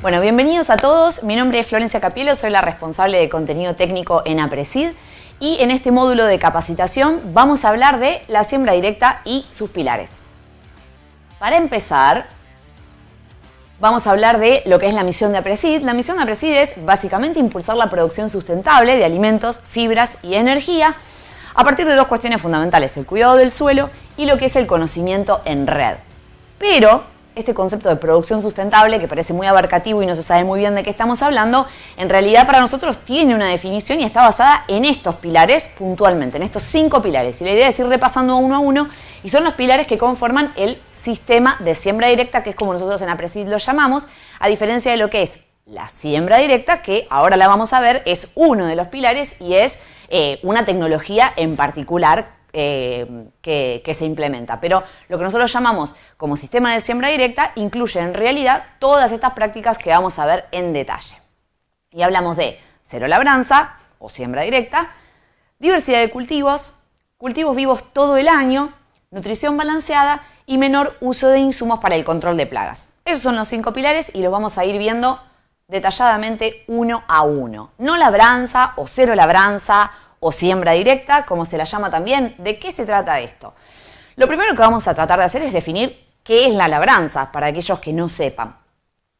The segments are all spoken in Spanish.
Bueno, bienvenidos a todos. Mi nombre es Florencia Capielo, soy la responsable de contenido técnico en APRESID y en este módulo de capacitación vamos a hablar de la siembra directa y sus pilares. Para empezar, vamos a hablar de lo que es la misión de APRESID. La misión de APRESID es básicamente impulsar la producción sustentable de alimentos, fibras y energía a partir de dos cuestiones fundamentales, el cuidado del suelo y lo que es el conocimiento en red. Pero este concepto de producción sustentable, que parece muy abarcativo y no se sabe muy bien de qué estamos hablando, en realidad para nosotros tiene una definición y está basada en estos pilares puntualmente, en estos 5 pilares. Y la idea es ir repasando uno a uno y son los pilares que conforman el sistema de siembra directa, que es como nosotros en APRESID lo llamamos, a diferencia de lo que es la siembra directa, que ahora la vamos a ver, es uno de los pilares y es una tecnología en particular que se implementa. Pero lo que nosotros llamamos como sistema de siembra directa incluye en realidad todas estas prácticas que vamos a ver en detalle. Y hablamos de cero labranza o siembra directa, diversidad de cultivos, cultivos vivos todo el año, nutrición balanceada y menor uso de insumos para el control de plagas. Esos son los 5 pilares y los vamos a ir viendo detalladamente uno a uno. No labranza o cero labranza o siembra directa, como se la llama también. ¿De qué se trata esto? Lo primero que vamos a tratar de hacer es definir qué es la labranza, para aquellos que no sepan.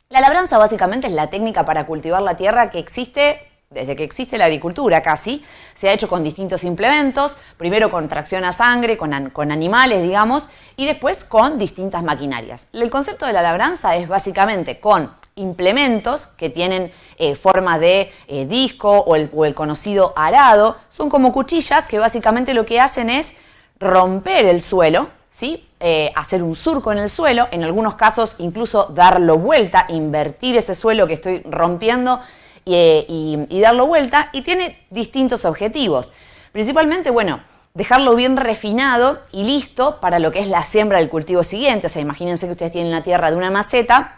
La labranza básicamente es la técnica para cultivar la tierra que existe desde que existe la agricultura casi. Se ha hecho con distintos implementos, primero con tracción a sangre, con animales, digamos, y después con distintas maquinarias. El concepto de la labranza es básicamente con implementos que tienen forma de disco o el conocido arado. Son como cuchillas que básicamente lo que hacen es romper el suelo, ¿sí? Hacer un surco en el suelo, en algunos casos incluso darlo vuelta, invertir ese suelo que estoy rompiendo y darlo vuelta, y tiene distintos objetivos. Principalmente, bueno, dejarlo bien refinado y listo para lo que es la siembra del cultivo siguiente. O sea, imagínense que ustedes tienen la tierra de una maceta.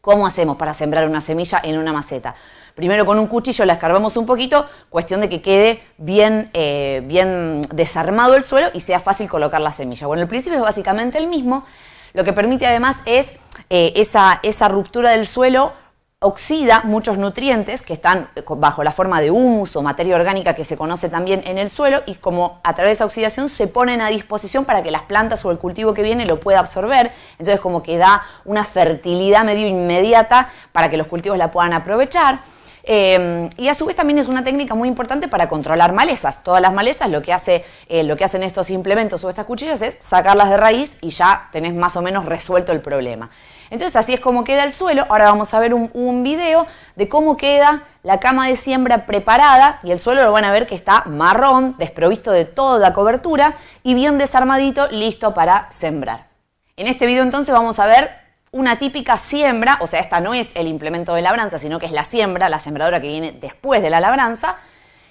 ¿Cómo hacemos para sembrar una semilla en una maceta? Primero con un cuchillo la escarbamos un poquito, cuestión de que quede bien desarmado el suelo y sea fácil colocar la semilla. Bueno, el principio es básicamente el mismo. Lo que permite además es esa ruptura del suelo oxida muchos nutrientes que están bajo la forma de humus o materia orgánica que se conoce también en el suelo, y como a través de esa oxidación se ponen a disposición para que las plantas o el cultivo que viene lo pueda absorber. Entonces como que da una fertilidad medio inmediata para que los cultivos la puedan aprovechar. Y a su vez también es una técnica muy importante para controlar malezas. Todas las malezas lo que hacen estos implementos o estas cuchillas es sacarlas de raíz y ya tenés más o menos resuelto el problema. Entonces así es como queda el suelo. Ahora vamos a ver un video de cómo queda la cama de siembra preparada, y el suelo lo van a ver que está marrón, desprovisto de toda cobertura y bien desarmadito, listo para sembrar. En este video entonces vamos a ver una típica siembra, o sea, esta no es el implemento de labranza, sino que es la siembra, la sembradora que viene después de la labranza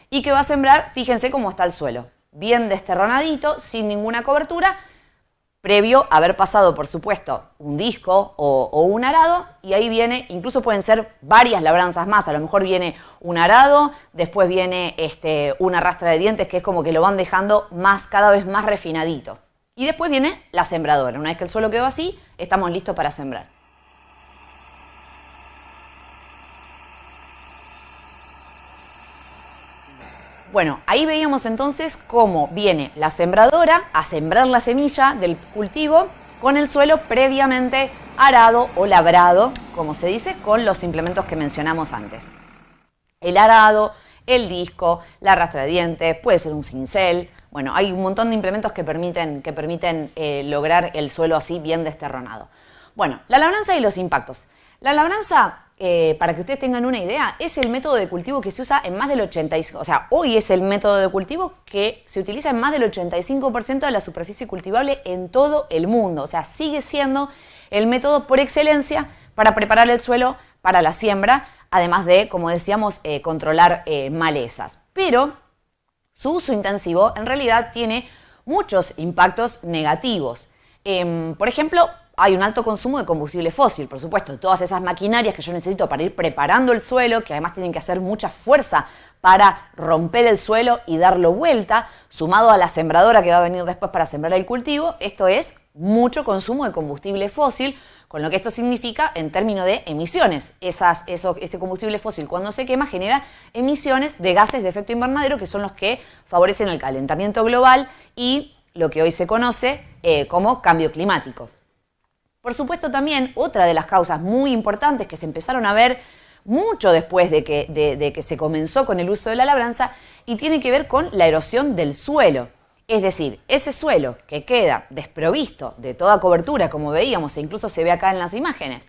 y que va a sembrar. Fíjense cómo está el suelo, bien desterronadito, sin ninguna cobertura, previo a haber pasado, por supuesto, un disco o un arado, y ahí viene, incluso pueden ser varias labranzas más, a lo mejor viene un arado, después viene una rastra de dientes, que es como que lo van dejando cada vez más refinadito. Y después viene la sembradora. Una vez que el suelo quedó así, estamos listos para sembrar. Bueno, ahí veíamos entonces cómo viene la sembradora a sembrar la semilla del cultivo con el suelo previamente arado o labrado, como se dice, con los implementos que mencionamos antes. El arado, el disco, la rastra de dientes, puede ser un cincel. Bueno, hay un montón de implementos que permiten lograr el suelo así bien desterronado. Bueno, la labranza y los impactos. La labranza, para que ustedes tengan una idea, es el método de cultivo que se usa en más del 85%, o sea, hoy es el método de cultivo que se utiliza en más del 85% de la superficie cultivable en todo el mundo. O sea, sigue siendo el método por excelencia para preparar el suelo para la siembra, además de, como decíamos, controlar malezas. Pero su uso intensivo en realidad tiene muchos impactos negativos. Por ejemplo, hay un alto consumo de combustible fósil, por supuesto, todas esas maquinarias que yo necesito para ir preparando el suelo, que además tienen que hacer mucha fuerza para romper el suelo y darlo vuelta, sumado a la sembradora que va a venir después para sembrar el cultivo. Esto es mucho consumo de combustible fósil, con lo que esto significa en términos de emisiones. Ese combustible fósil cuando se quema genera emisiones de gases de efecto invernadero que son los que favorecen el calentamiento global y lo que hoy se conoce como cambio climático. Por supuesto también otra de las causas muy importantes que se empezaron a ver mucho después de que se comenzó con el uso de la labranza y tiene que ver con la erosión del suelo. Es decir, ese suelo que queda desprovisto de toda cobertura, como veíamos, e incluso se ve acá en las imágenes,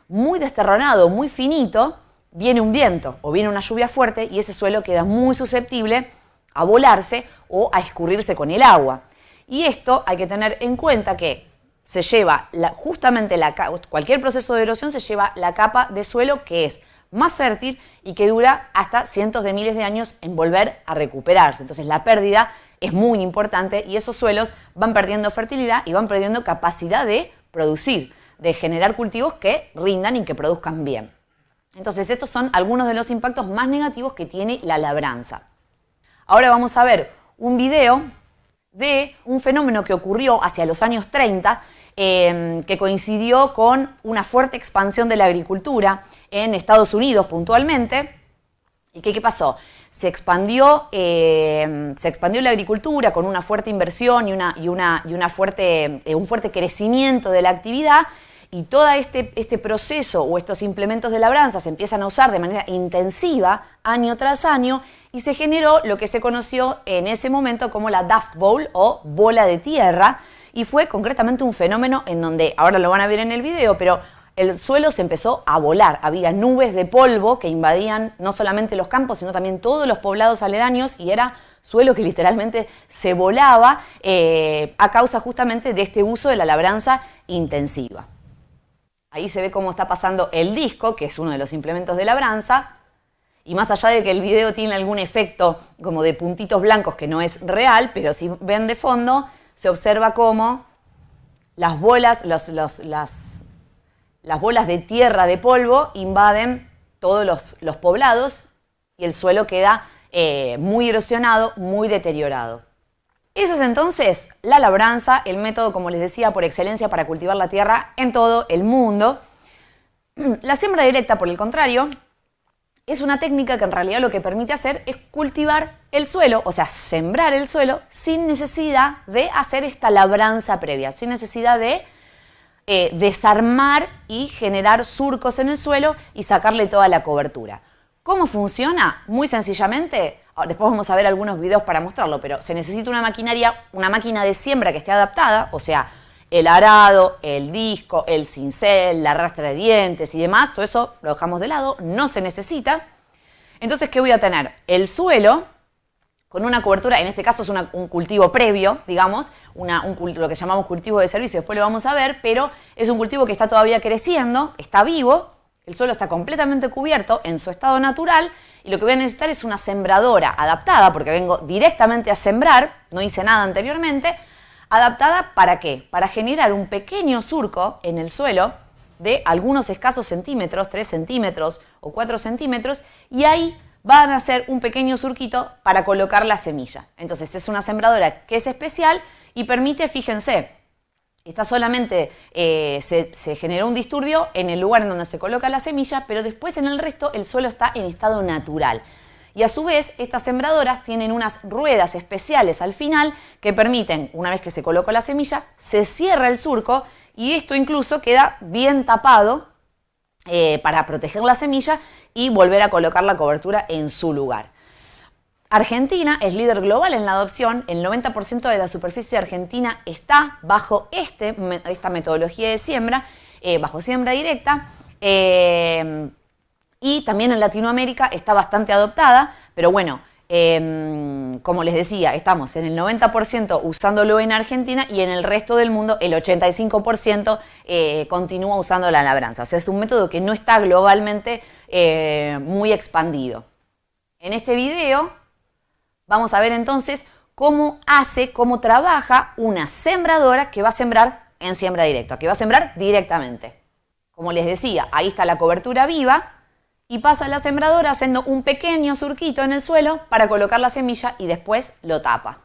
muy desterronado, muy finito, viene un viento o viene una lluvia fuerte y ese suelo queda muy susceptible a volarse o a escurrirse con el agua. Y esto hay que tener en cuenta que se lleva cualquier proceso de erosión se lleva la capa de suelo que es más fértil y que dura hasta cientos de miles de años en volver a recuperarse. Entonces la pérdida es muy importante y esos suelos van perdiendo fertilidad y van perdiendo capacidad de producir, de generar cultivos que rindan y que produzcan bien. Entonces estos son algunos de los impactos más negativos que tiene la labranza. Ahora vamos a ver un video de un fenómeno que ocurrió hacia los años 30, que coincidió con una fuerte expansión de la agricultura en Estados Unidos puntualmente. ¿Y qué pasó? Se expandió la agricultura con una fuerte inversión y un fuerte crecimiento de la actividad, y todo este proceso o estos implementos de labranza se empiezan a usar de manera intensiva año tras año y se generó lo que se conoció en ese momento como la Dust Bowl o bola de tierra, y fue concretamente un fenómeno en donde, ahora lo van a ver en el video, pero el suelo se empezó a volar, había nubes de polvo que invadían no solamente los campos, sino también todos los poblados aledaños y era suelo que literalmente se volaba a causa justamente de este uso de la labranza intensiva. Ahí se ve cómo está pasando el disco, que es uno de los implementos de labranza, y más allá de que el video tiene algún efecto como de puntitos blancos que no es real, pero si ven de fondo, se observa cómo las bolas, las bolas de tierra, de polvo, invaden todos los poblados y el suelo queda muy erosionado, muy deteriorado. Eso es entonces la labranza, el método, como les decía, por excelencia para cultivar la tierra en todo el mundo. La siembra directa, por el contrario, es una técnica que en realidad lo que permite hacer es cultivar el suelo, o sea, sembrar el suelo sin necesidad de hacer esta labranza previa, sin necesidad de desarmar y generar surcos en el suelo y sacarle toda la cobertura. ¿Cómo funciona? Muy sencillamente, después vamos a ver algunos videos para mostrarlo, pero se necesita una máquina de siembra que esté adaptada, o sea, el arado, el disco, el cincel, la rastra de dientes y demás, todo eso lo dejamos de lado, no se necesita. Entonces, ¿qué voy a tener? El suelo con una cobertura, en este caso es un cultivo previo, digamos, lo que llamamos cultivo de servicio, después lo vamos a ver, pero es un cultivo que está todavía creciendo, está vivo, el suelo está completamente cubierto en su estado natural y lo que voy a necesitar es una sembradora adaptada, porque vengo directamente a sembrar, no hice nada anteriormente. ¿Adaptada para qué? Para generar un pequeño surco en el suelo de algunos escasos centímetros, 3 centímetros o 4 centímetros, y ahí van a hacer un pequeño surquito para colocar la semilla. Entonces es una sembradora que es especial y permite, fíjense, está solamente, se generó un disturbio en el lugar en donde se coloca la semilla, pero después en el resto el suelo está en estado natural. Y a su vez, estas sembradoras tienen unas ruedas especiales al final que permiten, una vez que se colocó la semilla, se cierra el surco y esto incluso queda bien tapado para proteger la semilla y volver a colocar la cobertura en su lugar. Argentina es líder global en la adopción, el 90% de la superficie argentina está bajo esta metodología de siembra, bajo siembra directa. Y también en Latinoamérica está bastante adoptada, pero bueno, como les decía, estamos en el 90% usándolo en Argentina y en el resto del mundo el 85% continúa usando la labranza. O sea, es un método que no está globalmente muy expandido. En este video vamos a ver entonces cómo trabaja una sembradora que va a sembrar en siembra directa, que va a sembrar directamente. Como les decía, ahí está la cobertura viva. Y pasa la sembradora haciendo un pequeño surquito en el suelo para colocar la semilla y después lo tapa.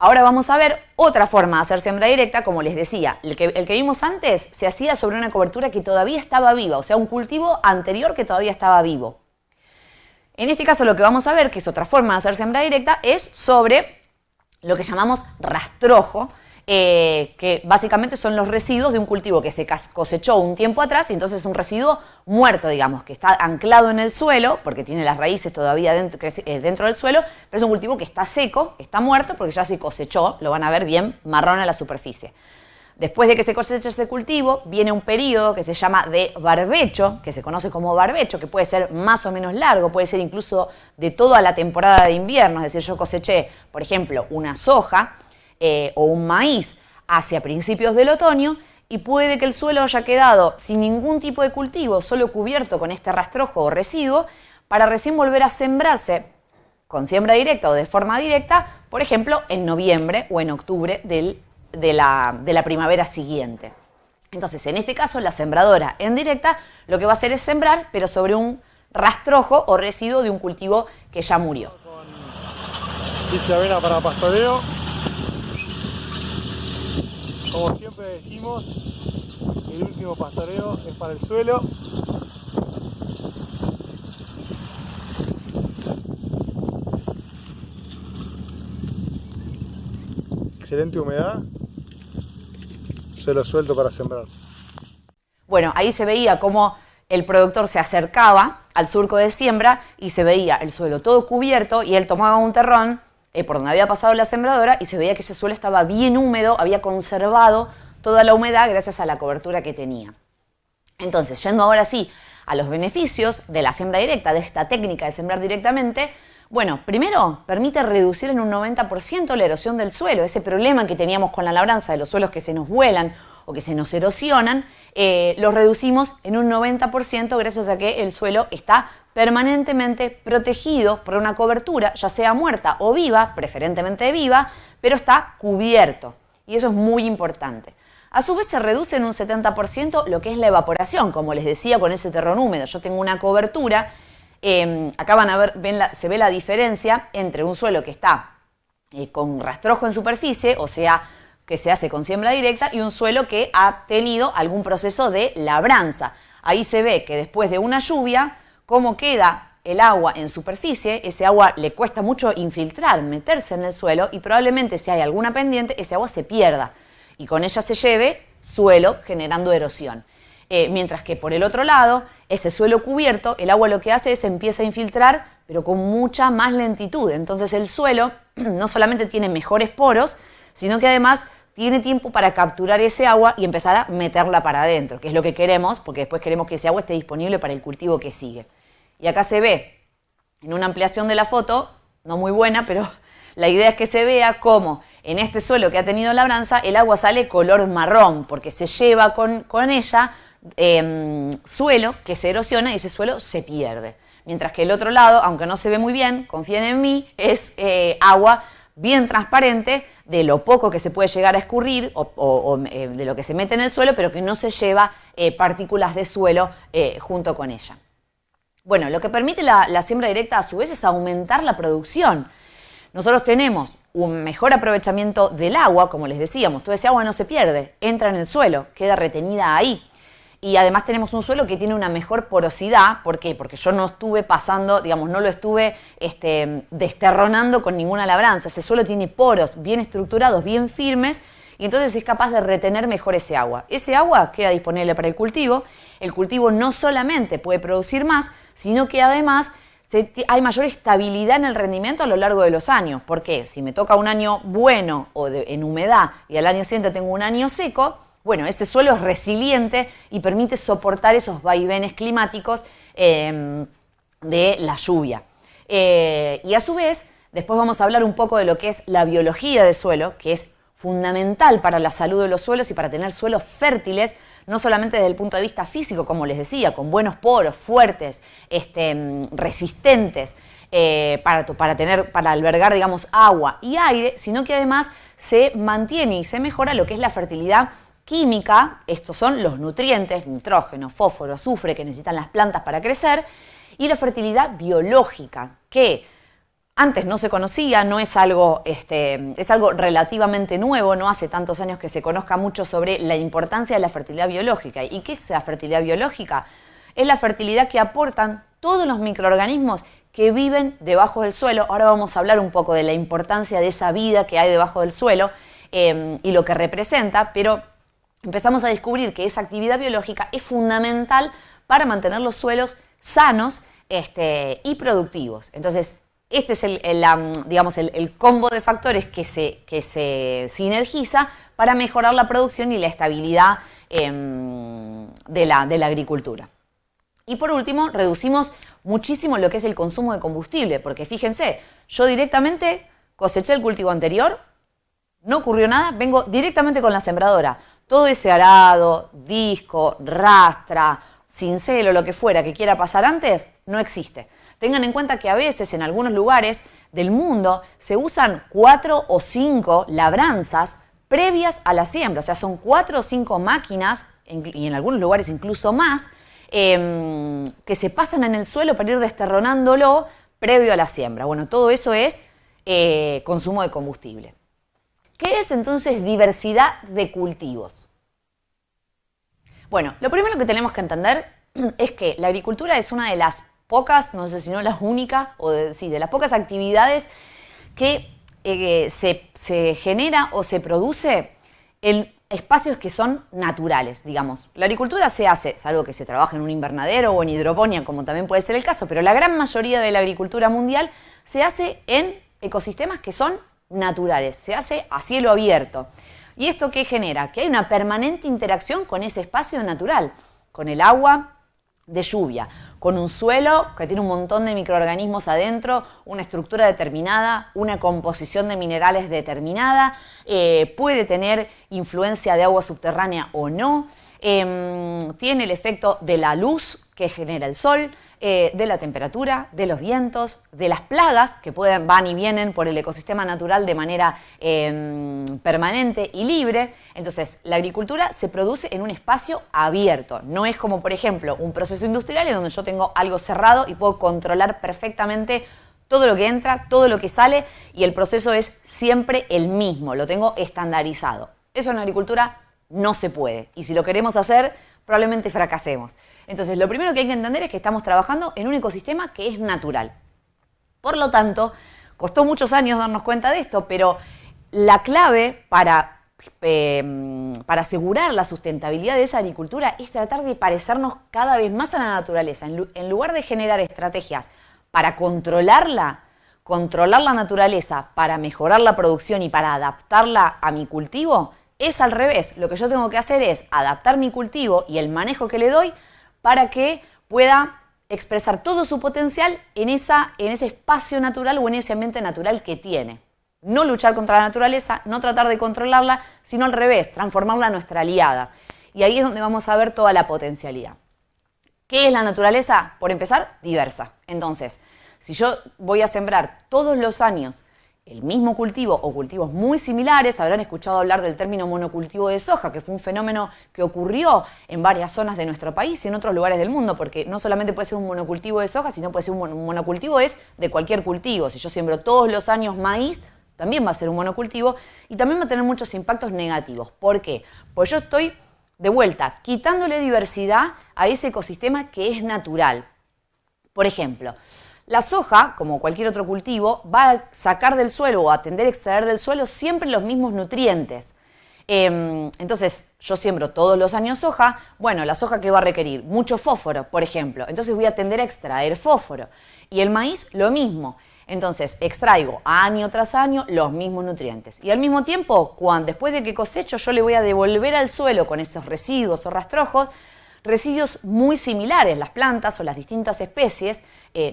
Ahora vamos a ver otra forma de hacer siembra directa, como les decía. El que vimos antes se hacía sobre una cobertura que todavía estaba viva, o sea, un cultivo anterior que todavía estaba vivo. En este caso lo que vamos a ver, que es otra forma de hacer siembra directa, es sobre lo que llamamos rastrojo, que básicamente son los residuos de un cultivo que se cosechó un tiempo atrás y entonces es un residuo muerto, digamos, que está anclado en el suelo, porque tiene las raíces todavía dentro del suelo, pero es un cultivo que está seco, está muerto, porque ya se cosechó, lo van a ver bien marrón a la superficie. Después de que se cosecha ese cultivo, viene un periodo que se llama de barbecho, que se conoce como barbecho, que puede ser más o menos largo, puede ser incluso de toda la temporada de invierno, es decir, yo coseché, por ejemplo, una soja, o un maíz hacia principios del otoño y puede que el suelo haya quedado sin ningún tipo de cultivo, solo cubierto con este rastrojo o residuo, para recién volver a sembrarse con siembra directa o de forma directa, por ejemplo, en noviembre o en octubre de la primavera siguiente. Entonces, en este caso, la sembradora en directa lo que va a hacer es sembrar, pero sobre un rastrojo o residuo de un cultivo que ya murió. Dice avena para pastoreo. Como siempre decimos, el último pastoreo es para el suelo. Excelente humedad, suelo suelto para sembrar. Bueno, ahí se veía cómo el productor se acercaba al surco de siembra y se veía el suelo todo cubierto y él tomaba un terrón por donde había pasado la sembradora y se veía que ese suelo estaba bien húmedo, había conservado toda la humedad gracias a la cobertura que tenía. Entonces, yendo ahora sí a los beneficios de la siembra directa, de esta técnica de sembrar directamente, bueno, primero permite reducir en un 90% la erosión del suelo, ese problema que teníamos con la labranza de los suelos que se nos vuelan o que se nos erosionan, los reducimos en un 90% gracias a que el suelo está permanentemente protegido por una cobertura, ya sea muerta o viva, preferentemente viva, pero está cubierto. Y eso es muy importante. A su vez se reduce en un 70% lo que es la evaporación, como les decía con ese terrón húmedo. Yo tengo una cobertura, acá van a ver, se ve la diferencia entre un suelo que está con rastrojo en superficie, o sea, que se hace con siembra directa, y un suelo que ha tenido algún proceso de labranza. Ahí se ve que después de una lluvia, cómo queda el agua en superficie, ese agua le cuesta mucho infiltrar, meterse en el suelo, y probablemente si hay alguna pendiente, ese agua se pierda y con ella se lleve suelo generando erosión. Mientras que por el otro lado, ese suelo cubierto, el agua lo que hace es empieza a infiltrar, pero con mucha más lentitud. Entonces el suelo no solamente tiene mejores poros, sino que además tiene tiempo para capturar ese agua y empezar a meterla para adentro, que es lo que queremos, porque después queremos que ese agua esté disponible para el cultivo que sigue. Y acá se ve, en una ampliación de la foto, no muy buena, pero la idea es que se vea cómo en este suelo que ha tenido labranza el agua sale color marrón, porque se lleva con ella suelo que se erosiona y ese suelo se pierde. Mientras que el otro lado, aunque no se ve muy bien, confíen en mí, es agua bien transparente de lo poco que se puede llegar a escurrir o de lo que se mete en el suelo, pero que no se lleva partículas de suelo junto con ella. Bueno, lo que permite la siembra directa a su vez es aumentar la producción. Nosotros tenemos un mejor aprovechamiento del agua, como les decíamos, toda esa agua no se pierde, entra en el suelo, queda retenida ahí. Y además tenemos un suelo que tiene una mejor porosidad. ¿Por qué? Porque yo no estuve pasando, digamos, no lo estuve desterronando con ninguna labranza. Ese suelo tiene poros bien estructurados, bien firmes, y entonces es capaz de retener mejor ese agua. Ese agua queda disponible para el cultivo. El cultivo no solamente puede producir más, sino que además hay mayor estabilidad en el rendimiento a lo largo de los años. ¿Por qué? Si me toca un año bueno o en humedad y al año siguiente tengo un año seco, bueno, ese suelo es resiliente y permite soportar esos vaivenes climáticos de la lluvia. Y a su vez, después vamos a hablar un poco de lo que es la biología del suelo, que es fundamental para la salud de los suelos y para tener suelos fértiles, no solamente desde el punto de vista físico, como les decía, con buenos poros, fuertes, resistentes, para albergar, digamos, agua y aire, sino que además se mantiene y se mejora lo que es la fertilidad química. Estos son los nutrientes, nitrógeno, fósforo, azufre que necesitan las plantas para crecer, y la fertilidad biológica, que Antes no se conocía, no es algo, es algo relativamente nuevo, no hace tantos años que se conozca mucho sobre la importancia de la fertilidad biológica. ¿Y qué es la fertilidad biológica? Es la fertilidad que aportan todos los microorganismos que viven debajo del suelo. Ahora vamos a hablar un poco de la importancia de esa vida que hay debajo del suelo y lo que representa, pero empezamos a descubrir que esa actividad biológica es fundamental para mantener los suelos sanos y productivos. Entonces, este es el combo de factores que se sinergiza para mejorar la producción y la estabilidad de la agricultura. Y por último, reducimos muchísimo lo que es el consumo de combustible, porque fíjense, yo directamente coseché el cultivo anterior, no ocurrió nada, vengo directamente con la sembradora. Todo ese arado, disco, rastra, cincel o lo que fuera que quiera pasar antes, no existe. Tengan en cuenta que a veces en algunos lugares del mundo se usan 4 o 5 labranzas previas a la siembra. O sea, son 4 o 5 máquinas, y en algunos lugares incluso más, que se pasan en el suelo para ir desterronándolo previo a la siembra. Bueno, todo eso es consumo de combustible. ¿Qué es entonces diversidad de cultivos? Bueno, lo primero que tenemos que entender es que la agricultura es una de las pocas, no sé si no la única, de las pocas actividades que se genera o se produce en espacios que son naturales, digamos. La agricultura se hace, salvo que se trabaje en un invernadero o en hidroponía, como también puede ser el caso, pero la gran mayoría de la agricultura mundial se hace en ecosistemas que son naturales, se hace a cielo abierto. ¿Y esto qué genera? Que hay una permanente interacción con ese espacio natural, con el agua de lluvia, con un suelo que tiene un montón de microorganismos adentro, una estructura determinada, una composición de minerales determinada, puede tener influencia de agua subterránea o no, tiene el efecto de la luz que genera el sol, de la temperatura, de los vientos, de las plagas que van y vienen por el ecosistema natural de manera permanente y libre. Entonces, la agricultura se produce en un espacio abierto. No es como, por ejemplo, un proceso industrial en donde yo tengo algo cerrado y puedo controlar perfectamente todo lo que entra, todo lo que sale, y el proceso es siempre el mismo, lo tengo estandarizado. Eso en la agricultura no se puede, y si lo queremos hacer, probablemente fracasemos. Entonces, lo primero que hay que entender es que estamos trabajando en un ecosistema que es natural. Por lo tanto, costó muchos años darnos cuenta de esto, pero la clave para asegurar la sustentabilidad de esa agricultura es tratar de parecernos cada vez más a la naturaleza. En lugar de generar estrategias para controlar la naturaleza, para mejorar la producción y para adaptarla a mi cultivo, es al revés. Lo que yo tengo que hacer es adaptar mi cultivo y el manejo que le doy para que pueda expresar todo su potencial en ese espacio natural o en ese ambiente natural que tiene. No luchar contra la naturaleza, no tratar de controlarla, sino al revés, transformarla en nuestra aliada. Y ahí es donde vamos a ver toda la potencialidad. ¿Qué es la naturaleza? Por empezar, diversa. Entonces, si yo voy a sembrar todos los años el mismo cultivo o cultivos muy similares, habrán escuchado hablar del término monocultivo de soja, que fue un fenómeno que ocurrió en varias zonas de nuestro país y en otros lugares del mundo, porque no solamente puede ser un monocultivo de soja, sino puede ser un monocultivo es de cualquier cultivo. Si yo siembro todos los años maíz, también va a ser un monocultivo y también va a tener muchos impactos negativos. ¿Por qué? Pues yo estoy, de vuelta, quitándole diversidad a ese ecosistema que es natural. Por ejemplo, la soja, como cualquier otro cultivo, va a sacar del suelo o a tender a extraer del suelo siempre los mismos nutrientes. Entonces, yo siembro todos los años soja. Bueno, la soja ¿qué va a requerir? Mucho fósforo, por ejemplo. Entonces voy a tender a extraer fósforo. Y el maíz, lo mismo. Entonces, extraigo año tras año los mismos nutrientes. Y al mismo tiempo, después de que cosecho, yo le voy a devolver al suelo con esos residuos o rastrojos, residuos muy similares. Las plantas o las distintas especies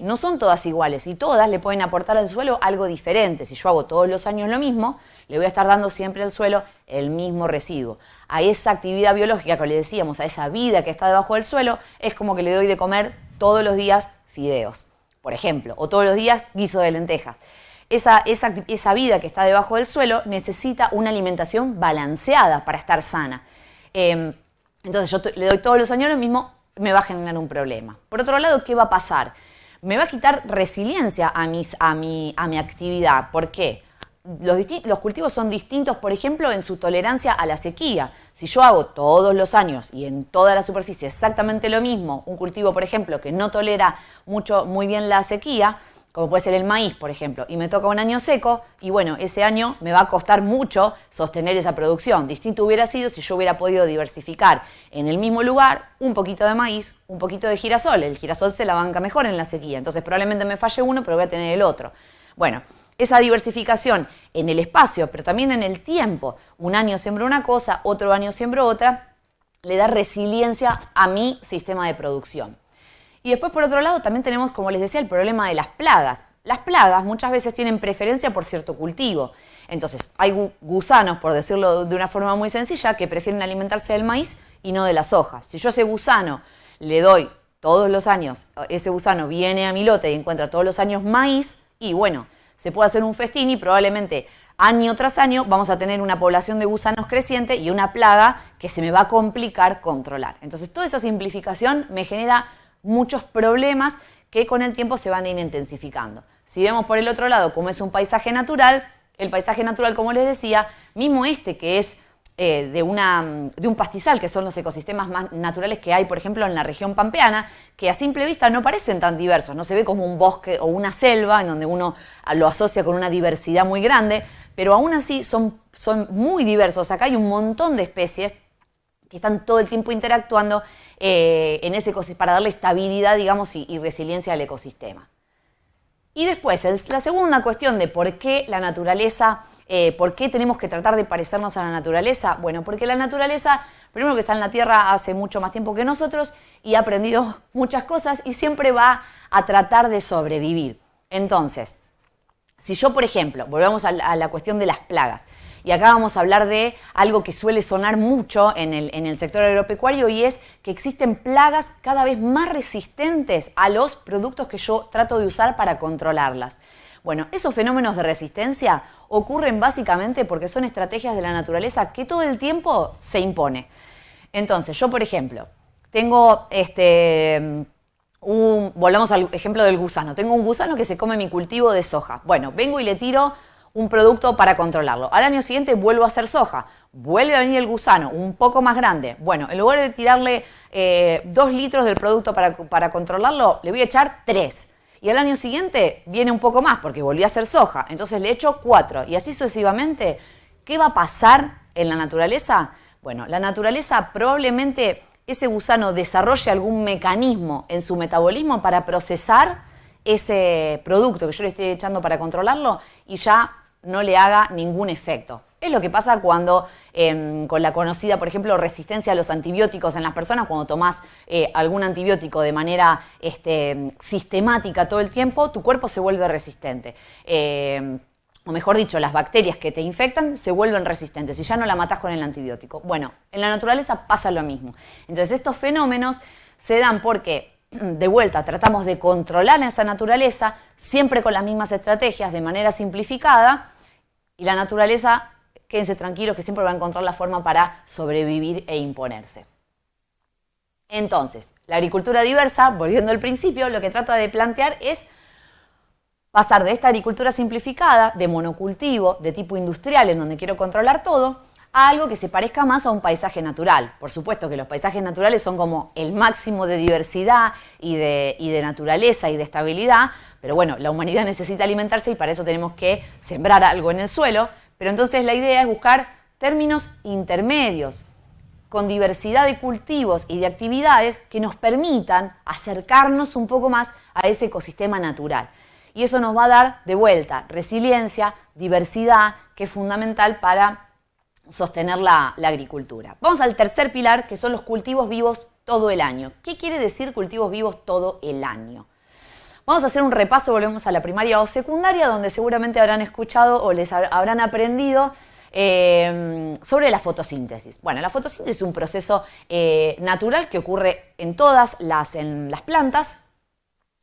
no son todas iguales y todas le pueden aportar al suelo algo diferente. Si yo hago todos los años lo mismo, le voy a estar dando siempre al suelo el mismo residuo. A esa actividad biológica que le decíamos, a esa vida que está debajo del suelo, es como que le doy de comer todos los días fideos, por ejemplo, o todos los días guiso de lentejas. Esa vida que está debajo del suelo necesita una alimentación balanceada para estar sana. Entonces yo le doy todos los años lo mismo, me va a generar un problema. Por otro lado, ¿qué va a pasar? me va a quitar resiliencia a mi actividad. ¿Por qué? Los cultivos son distintos, por ejemplo, en su tolerancia a la sequía. Si yo hago todos los años y en toda la superficie exactamente lo mismo, un cultivo, por ejemplo, que no tolera muy bien la sequía, como puede ser el maíz, por ejemplo, y me toca un año seco, y bueno, ese año me va a costar mucho sostener esa producción. Distinto hubiera sido si yo hubiera podido diversificar en el mismo lugar un poquito de maíz, un poquito de girasol. El girasol se la banca mejor en la sequía, entonces probablemente me falle uno, pero voy a tener el otro. Bueno, esa diversificación en el espacio, pero también en el tiempo. Un año siembro una cosa, otro año siembro otra, le da resiliencia a mi sistema de producción. Y después, por otro lado, también tenemos, como les decía, el problema de las plagas. Las plagas muchas veces tienen preferencia por cierto cultivo. Entonces, hay gusanos, por decirlo de una forma muy sencilla, que prefieren alimentarse del maíz y no de la soja. Si yo a ese gusano le doy todos los años, ese gusano viene a mi lote y encuentra todos los años maíz, y bueno, se puede hacer un festín y probablemente año tras año vamos a tener una población de gusanos creciente y una plaga que se me va a complicar controlar. Entonces, toda esa simplificación me genera muchos problemas que con el tiempo se van a ir intensificando. Si vemos por el otro lado cómo es un paisaje natural, el paisaje natural, como les decía, mismo que es de un pastizal, que son los ecosistemas más naturales que hay, por ejemplo, en la región pampeana, que a simple vista no parecen tan diversos, no se ve como un bosque o una selva en donde uno lo asocia con una diversidad muy grande, pero aún así son muy diversos. Acá hay un montón de especies que están todo el tiempo interactuando en ese ecosistema para darle estabilidad, digamos, y resiliencia al ecosistema. Y después, la segunda cuestión de por qué la naturaleza, por qué tenemos que tratar de parecernos a la naturaleza. Bueno, porque la naturaleza, primero que está en la Tierra hace mucho más tiempo que nosotros y ha aprendido muchas cosas y siempre va a tratar de sobrevivir. Entonces, si yo, por ejemplo, volvemos a la cuestión de las plagas, y acá vamos a hablar de algo que suele sonar mucho en el sector agropecuario, y es que existen plagas cada vez más resistentes a los productos que yo trato de usar para controlarlas. Bueno, esos fenómenos de resistencia ocurren básicamente porque son estrategias de la naturaleza que todo el tiempo se impone. Entonces, yo, por ejemplo, tengo volvamos al ejemplo del gusano. Tengo un gusano que se come mi cultivo de soja. Bueno, vengo y le tiro un producto para controlarlo. Al año siguiente vuelvo a hacer soja. Vuelve a venir el gusano, un poco más grande. Bueno, en lugar de tirarle 2 litros del producto para controlarlo, le voy a echar 3. Y al año siguiente viene un poco más porque volví a hacer soja. Entonces le echo 4. Y así sucesivamente. ¿Qué va a pasar en la naturaleza? Bueno, la naturaleza probablemente ese gusano desarrolle algún mecanismo en su metabolismo para procesar ese producto que yo le estoy echando para controlarlo y ya no le haga ningún efecto. Es lo que pasa cuando, con la conocida, por ejemplo, resistencia a los antibióticos en las personas, cuando tomás algún antibiótico de manera sistemática todo el tiempo, tu cuerpo se vuelve resistente. O mejor dicho, las bacterias que te infectan se vuelven resistentes y ya no la matás con el antibiótico. Bueno, en la naturaleza pasa lo mismo. Entonces, estos fenómenos se dan porque, de vuelta, tratamos de controlar esa naturaleza, siempre con las mismas estrategias, de manera simplificada, y la naturaleza, quédense tranquilos que siempre va a encontrar la forma para sobrevivir e imponerse. Entonces, la agricultura diversa, volviendo al principio, lo que trata de plantear es pasar de esta agricultura simplificada, de monocultivo, de tipo industrial, en donde quiero controlar todo, a algo que se parezca más a un paisaje natural. Por supuesto que los paisajes naturales son como el máximo de diversidad y de naturaleza y de estabilidad, pero bueno, la humanidad necesita alimentarse y para eso tenemos que sembrar algo en el suelo. Pero entonces la idea es buscar términos intermedios, con diversidad de cultivos y de actividades que nos permitan acercarnos un poco más a ese ecosistema natural. Y eso nos va a dar de vuelta resiliencia, diversidad, que es fundamental para sostener la agricultura. Vamos al tercer pilar, que son los cultivos vivos todo el año. ¿Qué quiere decir cultivos vivos todo el año? Vamos a hacer un repaso, volvemos a la primaria o secundaria, donde seguramente habrán escuchado o les habrán aprendido sobre la fotosíntesis. Bueno, la fotosíntesis es un proceso natural que ocurre en todas las plantas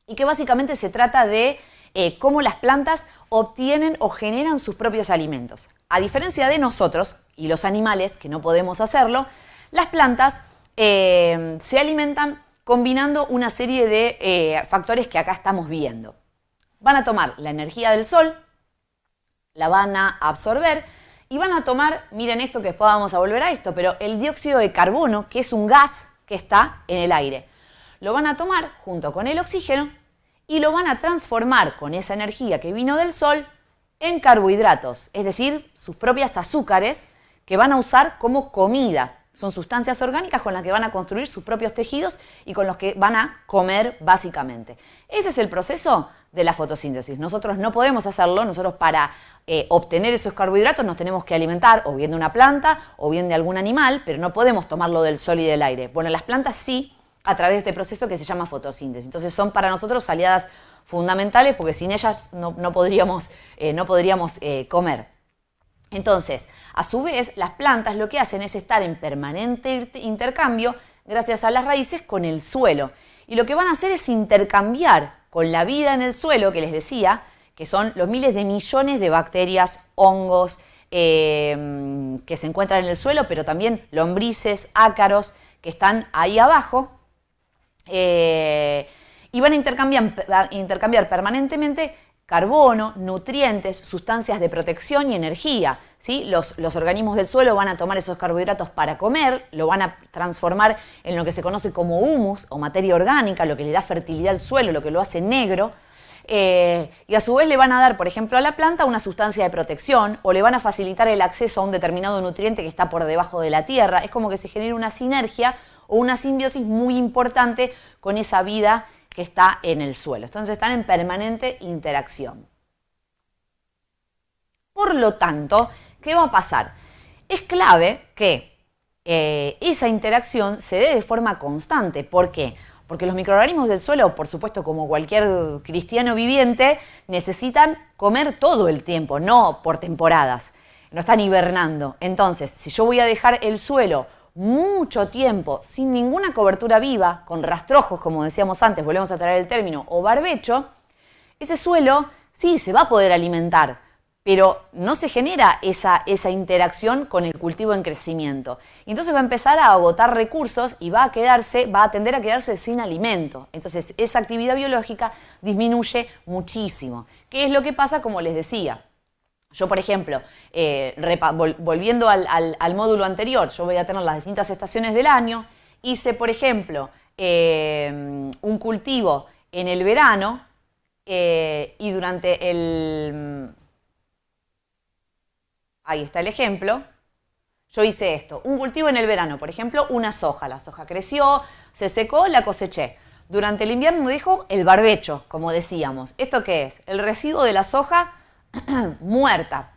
y que básicamente se trata de cómo las plantas obtienen o generan sus propios alimentos. A diferencia de nosotros y los animales, que no podemos hacerlo, las plantas se alimentan combinando una serie de factores que acá estamos viendo. Van a tomar la energía del sol, la van a absorber y van a tomar, miren esto que después vamos a volver a esto, pero el dióxido de carbono, que es un gas que está en el aire. Lo van a tomar junto con el oxígeno y lo van a transformar con esa energía que vino del sol en carbohidratos, es decir, sus propias azúcares que van a usar como comida. Son sustancias orgánicas con las que van a construir sus propios tejidos y con los que van a comer básicamente. Ese es el proceso de la fotosíntesis. Nosotros no podemos hacerlo, nosotros para obtener esos carbohidratos nos tenemos que alimentar o bien de una planta o bien de algún animal, pero no podemos tomarlo del sol y del aire. Bueno, las plantas sí, a través de este proceso que se llama fotosíntesis. Entonces son para nosotros aliadas fundamentales porque sin ellas no podríamos comer. Entonces, a su vez, las plantas lo que hacen es estar en permanente intercambio gracias a las raíces con el suelo. Y lo que van a hacer es intercambiar con la vida en el suelo, que les decía, que son los miles de millones de bacterias, hongos que se encuentran en el suelo, pero también lombrices, ácaros que están ahí abajo. Y van a intercambiar permanentemente carbono, nutrientes, sustancias de protección y energía, ¿sí? Los organismos del suelo van a tomar esos carbohidratos para comer, lo van a transformar en lo que se conoce como humus o materia orgánica, lo que le da fertilidad al suelo, lo que lo hace negro. Y a su vez le van a dar, por ejemplo, a la planta una sustancia de protección o le van a facilitar el acceso a un determinado nutriente que está por debajo de la tierra. Es como que se genera una sinergia o una simbiosis muy importante con esa vida que está en el suelo. Entonces están en permanente interacción. Por lo tanto, ¿qué va a pasar? Es clave que esa interacción se dé de forma constante. ¿Por qué? Porque los microorganismos del suelo, por supuesto, como cualquier cristiano viviente, necesitan comer todo el tiempo, no por temporadas. No están hibernando. Entonces, si yo voy a dejar el suelo mucho tiempo sin ninguna cobertura viva, con rastrojos, como decíamos antes, volvemos a traer el término, o barbecho, ese suelo sí se va a poder alimentar, pero no se genera esa interacción con el cultivo en crecimiento. Y entonces va a empezar a agotar recursos y va a tender a quedarse sin alimento. Entonces esa actividad biológica disminuye muchísimo. ¿Qué es lo que pasa? Como les decía, yo, por ejemplo, volviendo al módulo anterior, yo voy a tener las distintas estaciones del año. Hice, por ejemplo, un cultivo en el verano y durante el... Ahí está el ejemplo. Yo hice esto, un cultivo en el verano, por ejemplo, una soja. La soja creció, se secó, la coseché. Durante el invierno dejo el barbecho, como decíamos. ¿Esto qué es? El residuo de la soja muerta,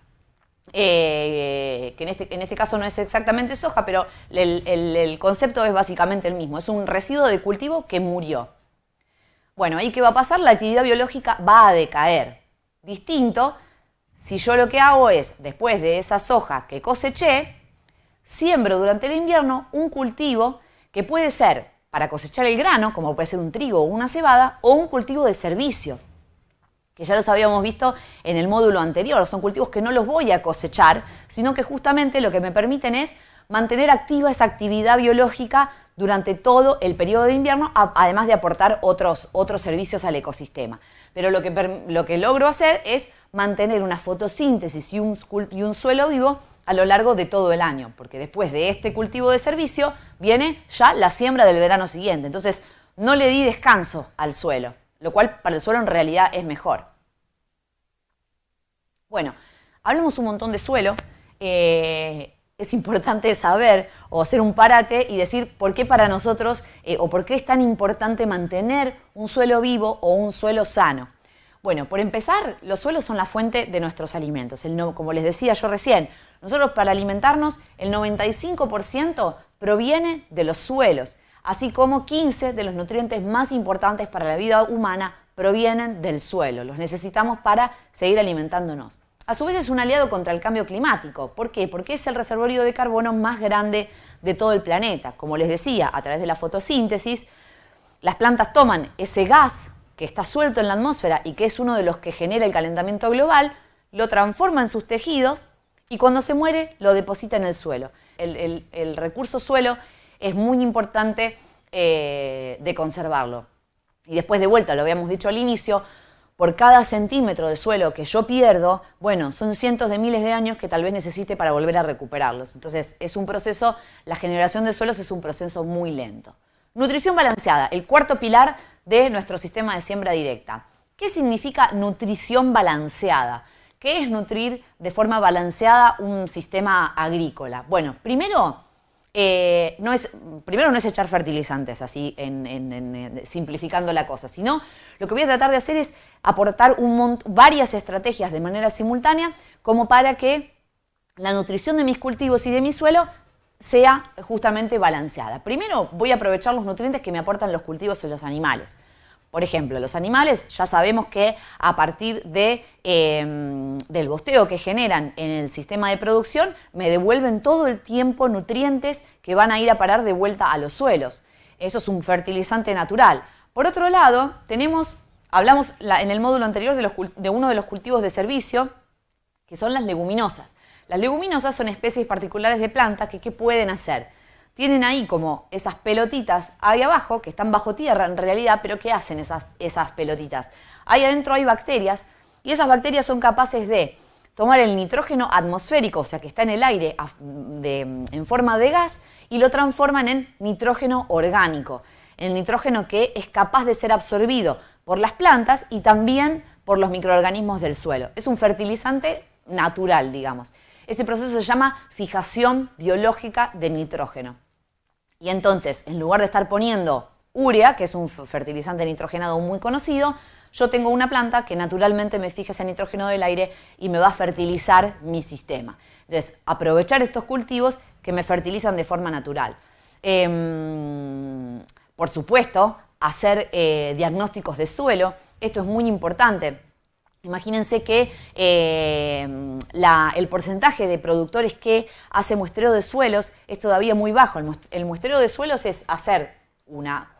que en este caso no es exactamente soja, pero el concepto es básicamente el mismo, es un residuo de cultivo que murió. Bueno, ahí ¿qué va a pasar? La actividad biológica va a decaer. Distinto, si yo lo que hago es, después de esa soja que coseché, siembro durante el invierno un cultivo que puede ser para cosechar el grano, como puede ser un trigo o una cebada, o un cultivo de servicio, que ya los habíamos visto en el módulo anterior. Son cultivos que no los voy a cosechar, sino que justamente lo que me permiten es mantener activa esa actividad biológica durante todo el periodo de invierno, además de aportar otros servicios al ecosistema. Pero lo que logro hacer es mantener una fotosíntesis y un suelo vivo a lo largo de todo el año, porque después de este cultivo de servicio viene ya la siembra del verano siguiente. Entonces no le di descanso al suelo, lo cual para el suelo en realidad es mejor. Bueno, hablamos un montón de suelo. Es importante saber o hacer un parate y decir por qué para nosotros o por qué es tan importante mantener un suelo vivo o un suelo sano. Bueno, por empezar, los suelos son la fuente de nuestros alimentos. Como les decía yo recién, nosotros para alimentarnos el 95% proviene de los suelos, así como 15 de los nutrientes más importantes para la vida humana provienen del suelo. Los necesitamos para seguir alimentándonos. A su vez es un aliado contra el cambio climático. ¿Por qué? Porque es el reservorio de carbono más grande de todo el planeta. Como les decía, a través de la fotosíntesis, las plantas toman ese gas que está suelto en la atmósfera y que es uno de los que genera el calentamiento global, lo transforma en sus tejidos y cuando se muere lo deposita en el suelo. El recurso suelo es muy importante de conservarlo. Y después de vuelta, lo habíamos dicho al inicio, por cada centímetro de suelo que yo pierdo, bueno, son cientos de miles de años que tal vez necesite para volver a recuperarlos. Entonces, es un proceso, la generación de suelos es un proceso muy lento. Nutrición balanceada, el cuarto pilar de nuestro sistema de siembra directa. ¿Qué significa nutrición balanceada? ¿Qué es nutrir de forma balanceada un sistema agrícola? Bueno, primero no es echar fertilizantes, así simplificando la cosa, sino lo que voy a tratar de hacer es aportar varias estrategias de manera simultánea como para que la nutrición de mis cultivos y de mi suelo sea justamente balanceada. Primero voy a aprovechar los nutrientes que me aportan los cultivos y los animales. Por ejemplo, los animales ya sabemos que a partir del bosteo que generan en el sistema de producción me devuelven todo el tiempo nutrientes que van a ir a parar de vuelta a los suelos. Eso es un fertilizante natural. Por otro lado, hablamos en el módulo anterior de uno de los cultivos de servicio, que son las leguminosas. Las leguminosas son especies particulares de plantas que ¿qué pueden hacer? Tienen ahí como esas pelotitas ahí abajo, que están bajo tierra en realidad, pero ¿qué hacen esas pelotitas? Ahí adentro hay bacterias y esas bacterias son capaces de tomar el nitrógeno atmosférico, o sea que está en el aire en forma de gas, y lo transforman en nitrógeno orgánico, el nitrógeno que es capaz de ser absorbido por las plantas y también por los microorganismos del suelo. Es un fertilizante natural, digamos. Ese proceso se llama fijación biológica de nitrógeno. Y entonces, en lugar de estar poniendo urea, que es un fertilizante nitrogenado muy conocido, yo tengo una planta que naturalmente me fija ese nitrógeno del aire y me va a fertilizar mi sistema. Entonces, aprovechar estos cultivos que me fertilizan de forma natural. Por supuesto, hacer diagnósticos de suelo. Esto es muy importante. Imagínense que el porcentaje de productores que hace muestreo de suelos es todavía muy bajo. El muestreo de suelos es hacer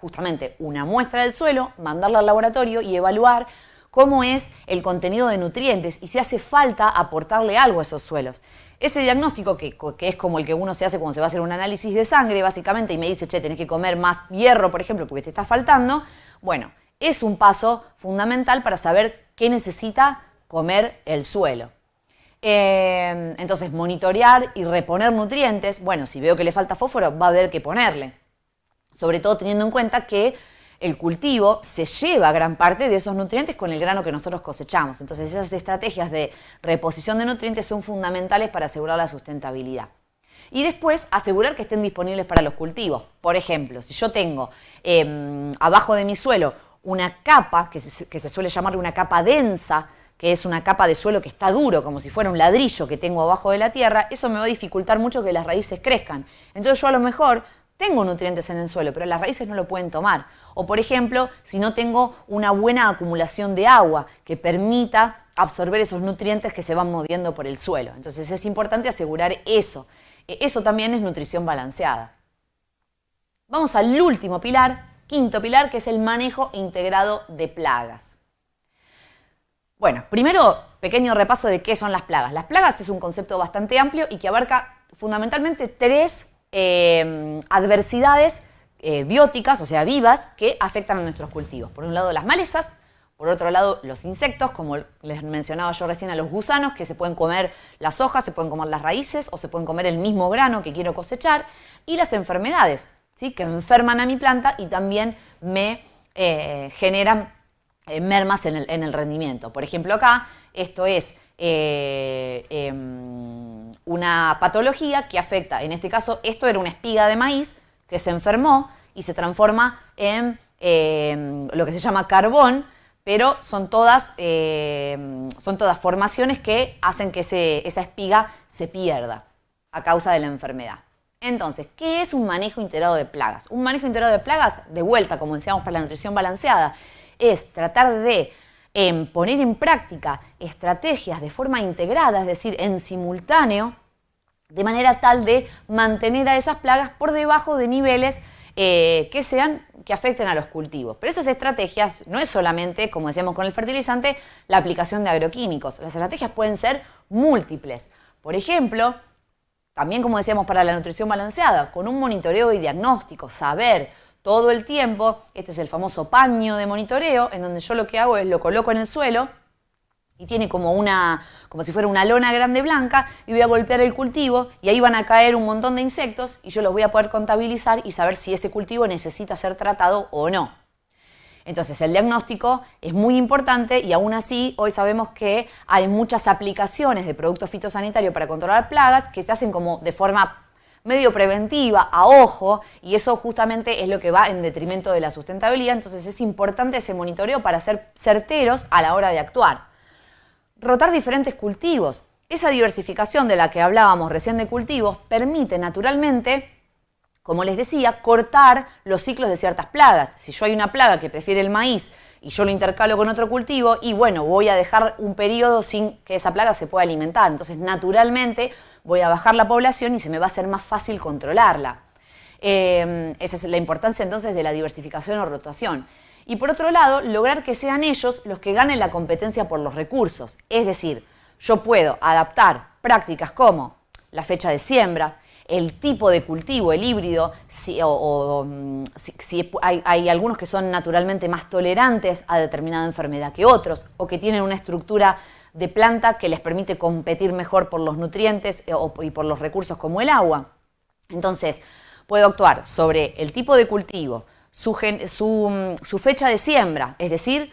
justamente una muestra del suelo, mandarla al laboratorio y evaluar cómo es el contenido de nutrientes y si hace falta aportarle algo a esos suelos. Ese diagnóstico, que es como el que uno se hace cuando se va a hacer un análisis de sangre, básicamente, y me dice, che, tenés que comer más hierro, por ejemplo, porque te está faltando, bueno, es un paso fundamental para saber qué necesita comer el suelo. Entonces, monitorear y reponer nutrientes. Bueno, si veo que le falta fósforo, va a haber que ponerle. Sobre todo teniendo en cuenta que el cultivo se lleva gran parte de esos nutrientes con el grano que nosotros cosechamos. Entonces, esas estrategias de reposición de nutrientes son fundamentales para asegurar la sustentabilidad. Y después, asegurar que estén disponibles para los cultivos. Por ejemplo, si yo tengo abajo de mi suelo una capa, que se suele llamar una capa densa, que es una capa de suelo que está duro, como si fuera un ladrillo que tengo abajo de la tierra, eso me va a dificultar mucho que las raíces crezcan. Entonces yo a lo mejor tengo nutrientes en el suelo, pero las raíces no lo pueden tomar. O por ejemplo, si no tengo una buena acumulación de agua que permita absorber esos nutrientes que se van moviendo por el suelo. Entonces es importante asegurar eso. Eso también es nutrición balanceada. Vamos al último pilar, quinto pilar, que es el manejo integrado de plagas. Bueno, primero, pequeño repaso de qué son las plagas. Las plagas es un concepto bastante amplio y que abarca fundamentalmente tres adversidades bióticas, o sea, vivas, que afectan a nuestros cultivos. Por un lado, las malezas. Por otro lado, los insectos, como les mencionaba yo recién, a los gusanos, que se pueden comer las hojas, se pueden comer las raíces o se pueden comer el mismo grano que quiero cosechar. Y las enfermedades, ¿sí?, que enferman a mi planta y también me generan mermas en el rendimiento. Por ejemplo, acá, esto es una patología que afecta, en este caso, esto era una espiga de maíz que se enfermó y se transforma en lo que se llama carbón, pero son todas formaciones que hacen que esa espiga se pierda a causa de la enfermedad. Entonces, ¿qué es un manejo integrado de plagas? Un manejo integrado de plagas, de vuelta, como decíamos, para la nutrición balanceada, es tratar de poner en práctica estrategias de forma integrada, es decir, en simultáneo, de manera tal de mantener a esas plagas por debajo de niveles que afecten a los cultivos. Pero esas estrategias no es solamente, como decíamos con el fertilizante, la aplicación de agroquímicos. Las estrategias pueden ser múltiples. Por ejemplo, también como decíamos para la nutrición balanceada, con un monitoreo y diagnóstico, saber todo el tiempo. Este es el famoso paño de monitoreo, en donde yo lo que hago es lo coloco en el suelo y tiene como si fuera una lona grande blanca, y voy a golpear el cultivo y ahí van a caer un montón de insectos y yo los voy a poder contabilizar y saber si ese cultivo necesita ser tratado o no. Entonces el diagnóstico es muy importante y aún así hoy sabemos que hay muchas aplicaciones de productos fitosanitarios para controlar plagas que se hacen como de forma medio preventiva, a ojo, y eso justamente es lo que va en detrimento de la sustentabilidad. Entonces es importante ese monitoreo para ser certeros a la hora de actuar. Rotar diferentes cultivos. Esa diversificación de la que hablábamos recién de cultivos permite naturalmente, como les decía, cortar los ciclos de ciertas plagas. Si yo hay una plaga que prefiere el maíz y yo lo intercalo con otro cultivo, y bueno, voy a dejar un periodo sin que esa plaga se pueda alimentar. Entonces, naturalmente, voy a bajar la población y se me va a hacer más fácil controlarla. Esa es la importancia entonces de la diversificación o rotación. Y por otro lado, lograr que sean ellos los que ganen la competencia por los recursos. Es decir, yo puedo adaptar prácticas como la fecha de siembra, el tipo de cultivo, el híbrido, si hay algunos que son naturalmente más tolerantes a determinada enfermedad que otros, o que tienen una estructura de planta que les permite competir mejor por los nutrientes y por los recursos como el agua. Entonces, puedo actuar sobre el tipo de cultivo, su fecha de siembra, es decir,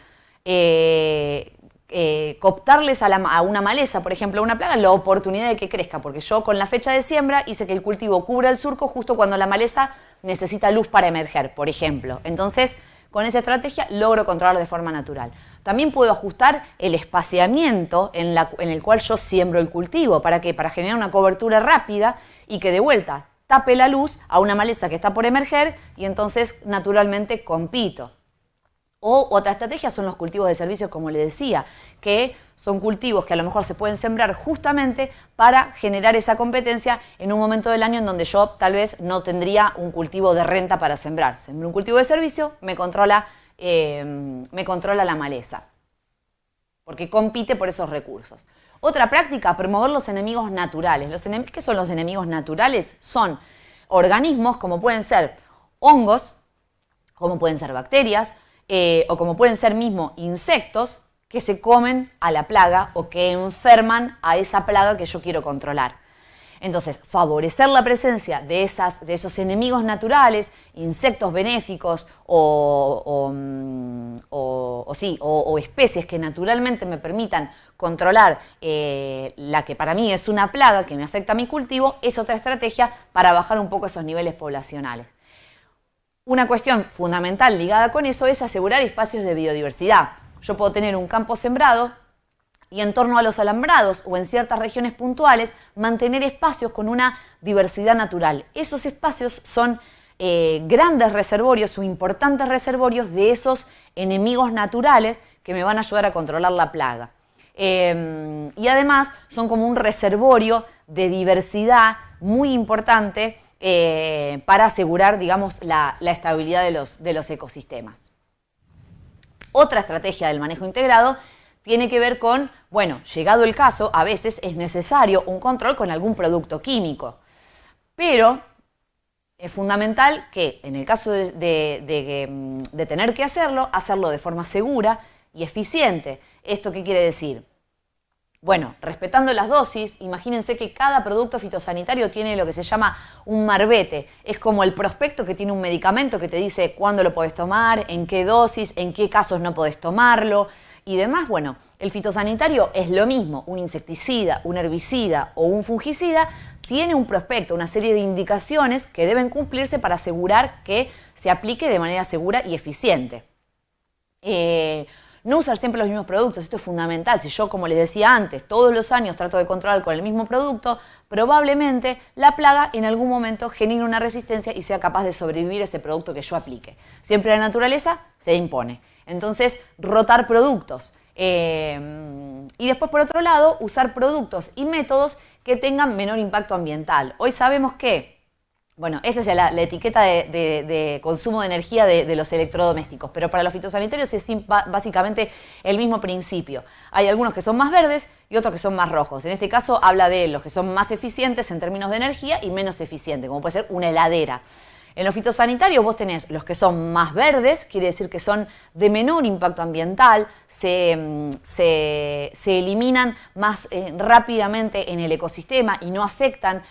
cooptarles a una maleza, por ejemplo, a una plaga, la oportunidad de que crezca, porque yo con la fecha de siembra hice que el cultivo cubra el surco justo cuando la maleza necesita luz para emerger, por ejemplo. Entonces, con esa estrategia logro controlar de forma natural. También puedo ajustar el espaciamiento en el cual yo siembro el cultivo. ¿Para qué? Para generar una cobertura rápida y que de vuelta tape la luz a una maleza que está por emerger y entonces naturalmente compito. O otra estrategia son los cultivos de servicios, como les decía, que son cultivos que a lo mejor se pueden sembrar justamente para generar esa competencia en un momento del año en donde yo tal vez no tendría un cultivo de renta para sembrar. Sembro un cultivo de servicio, me controla la maleza, porque compite por esos recursos. Otra práctica, promover los enemigos naturales. ¿Qué son los enemigos naturales? Son organismos como pueden ser hongos, como pueden ser bacterias, o como pueden ser mismo insectos que se comen a la plaga o que enferman a esa plaga que yo quiero controlar. Entonces, favorecer la presencia de esos enemigos naturales, insectos benéficos o especies que naturalmente me permitan controlar la que para mí es una plaga que me afecta a mi cultivo, es otra estrategia para bajar un poco esos niveles poblacionales. Una cuestión fundamental ligada con eso es asegurar espacios de biodiversidad. Yo puedo tener un campo sembrado y en torno a los alambrados o en ciertas regiones puntuales mantener espacios con una diversidad natural. Esos espacios son grandes reservorios o importantes reservorios de esos enemigos naturales que me van a ayudar a controlar la plaga. Y además son como un reservorio de diversidad muy importante para asegurar, digamos, la estabilidad de los ecosistemas. Otra estrategia del manejo integrado tiene que ver con, bueno, llegado el caso, a veces es necesario un control con algún producto químico, pero es fundamental que en el caso de tener que hacerlo de forma segura y eficiente. ¿Esto qué quiere decir? Bueno, respetando las dosis, imagínense que cada producto fitosanitario tiene lo que se llama un marbete. Es como el prospecto que tiene un medicamento que te dice cuándo lo podés tomar, en qué dosis, en qué casos no podés tomarlo y demás. Bueno, el fitosanitario es lo mismo. Un insecticida, un herbicida o un fungicida tiene un prospecto, una serie de indicaciones que deben cumplirse para asegurar que se aplique de manera segura y eficiente. No usar siempre los mismos productos, esto es fundamental. Si yo, como les decía antes, todos los años trato de controlar con el mismo producto, probablemente la plaga en algún momento genere una resistencia y sea capaz de sobrevivir ese producto que yo aplique. Siempre la naturaleza se impone. Entonces, rotar productos. Y después, por otro lado, usar productos y métodos que tengan menor impacto ambiental. Hoy sabemos que, bueno, esta es la etiqueta de consumo de energía de los electrodomésticos, pero para los fitosanitarios es básicamente el mismo principio. Hay algunos que son más verdes y otros que son más rojos. En este caso habla de los que son más eficientes en términos de energía y menos eficientes, como puede ser una heladera. En los fitosanitarios vos tenés los que son más verdes, quiere decir que son de menor impacto ambiental, se eliminan más rápidamente en el ecosistema y no afectan,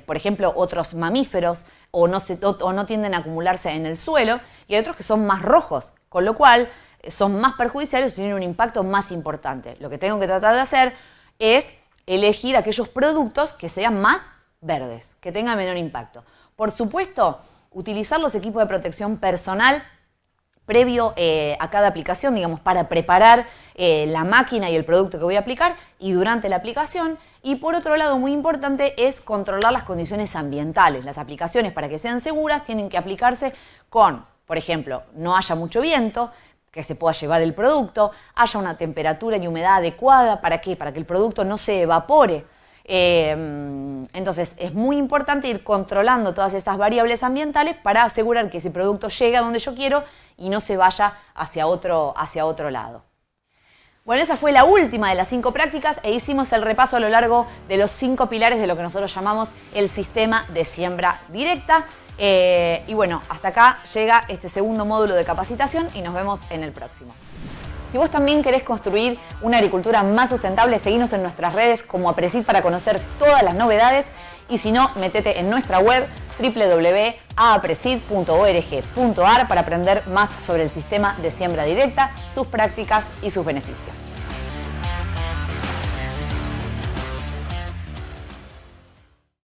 por ejemplo, otros mamíferos o no tienden a acumularse en el suelo. Y hay otros que son más rojos, con lo cual son más perjudiciales y tienen un impacto más importante. Lo que tengo que tratar de hacer es elegir aquellos productos que sean más verdes, que tengan menor impacto. Por supuesto, utilizar los equipos de protección personal previo a cada aplicación, digamos, para preparar la máquina y el producto que voy a aplicar y durante la aplicación. Y por otro lado, muy importante es controlar las condiciones ambientales. Las aplicaciones, para que sean seguras, tienen que aplicarse con, por ejemplo, no haya mucho viento, que se pueda llevar el producto, haya una temperatura y humedad adecuada. ¿Para qué? Para que el producto no se evapore. Entonces es muy importante ir controlando todas esas variables ambientales para asegurar que ese producto llegue a donde yo quiero y no se vaya hacia otro lado. Bueno, esa fue la última de las 5 prácticas e hicimos el repaso a lo largo de los 5 pilares de lo que nosotros llamamos el sistema de siembra directa. Y bueno, hasta acá llega este segundo módulo de capacitación y nos vemos en el próximo. Si vos también querés construir una agricultura más sustentable, seguinos en nuestras redes como Aprecid para conocer todas las novedades y si no, metete en nuestra web www.aprecid.org.ar para aprender más sobre el sistema de siembra directa, sus prácticas y sus beneficios.